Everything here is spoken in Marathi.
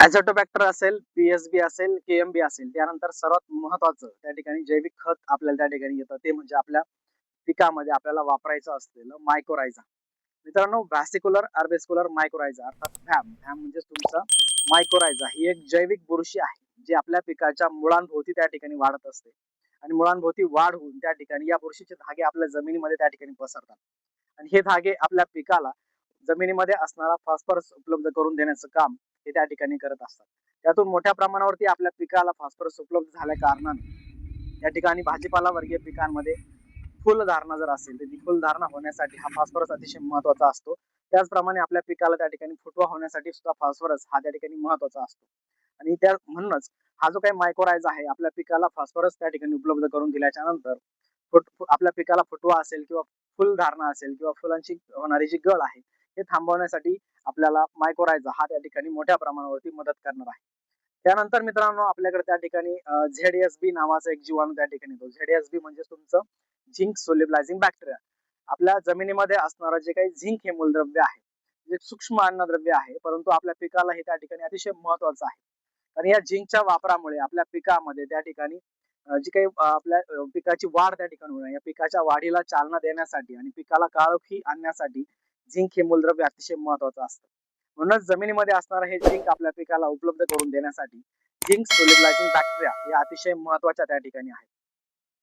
ॲझोटोबॅक्टर असेल, पी-एस-बी असेल, के-एम-बी असेल, त्यानंतर सर्वात महत्त्वाचं त्या ठिकाणी जैविक खत आपल्याला त्या ठिकाणी येतं ते म्हणजे आपल्या पिकामध्ये आपल्याला वापरायचं असलेलं मायक्रोरायझा. मित्रांनो, व्हॅसिक्युलर अर्बेस्क्युलर मायक्रोरायझा अर्थात व्हॅम म्हणजे तुमचं मायक्रोरायझा ही एक जैविक बुरशी आहे जी आपल्या पिकाच्या मुळांभोवती त्या ठिकाणी वाढत असते आणि मुळांभोवती वाढ होऊन त्या ठिकाणी या बुरशीचे धागे आपल्या जमिनीमध्ये त्या ठिकाणी पसरतात आणि हे धागे आपल्या पिकाला जमिनीमध्ये असणारा फॉस्फरस उपलब्ध करून देण्याचं काम हे त्या ठिकाणी करत असतात. त्यातून मोठ्या प्रमाणावरती आपल्या पिकाला फॉस्फरस उपलब्ध झाल्या कारणाने त्या ठिकाणी भाजीपाला वर्गीय पिकांमध्ये फुलधारणा जर असेल तर ती फुलधारणा होण्यासाठी हा फॉस्फरस अतिशय महत्वाचा असतो. त्याचप्रमाणे आपल्या पिकाला त्या ठिकाणी फुटवा होण्यासाठी सुद्धा फॉस्फरस हा त्या ठिकाणी महत्वाचा असतो आणि त्या म्हणूनच हा जो काही मायक्रोरायझा आहे आपल्या पिकाला फॉस्फरस त्या ठिकाणी उपलब्ध करून दिल्याच्या नंतर आपल्या पिकाला फुटवा असेल किंवा फुलधारणा असेल किंवा फुलांची होणारी जी गळ आहे हे थांबवण्यासाठी आपल्याला मायक्रोरायझा हा त्या ठिकाणी मोठ्या प्रमाणावरती मदत करणार आहे. त्यानंतर मित्रांनो आपल्याकडे त्या ठिकाणी झेडएसबी नावाचा एक जीवाणू त्या ठिकाणी येतो. झेडएसबी म्हणजे तुमचं झिंक सोल्युबलायझिंग बॅक्टेरिया. आपल्या जमिनीमध्ये असणारं जे काही झिंक हे मूलद्रव्य आहे, जे सूक्ष्म अन्नद्रव्य आहे, परंतु आपल्या पिकाला हे त्या ठिकाणी अतिशय महत्वाचं आहे. आणि या झिंकच्या वापरामुळे आपल्या पिकामध्ये त्या ठिकाणी जी काही आपल्या पिकाची वाढ त्या ठिकाणी होणार, या पिकाच्या वाढीला चालना देण्यासाठी आणि पिकाला काळोखी आणण्यासाठी झिंक हे मूलद्रव्य अतिशय महत्वाचं असतं. म्हणूनच जमिनीमध्ये असणारं हे झिंक आपल्या पिकाला उपलब्ध करून देण्यासाठी झिंक सोल्युबलायझिंग बॅक्टेरिया या अतिशय महत्वाच्या त्या ठिकाणी आहेत.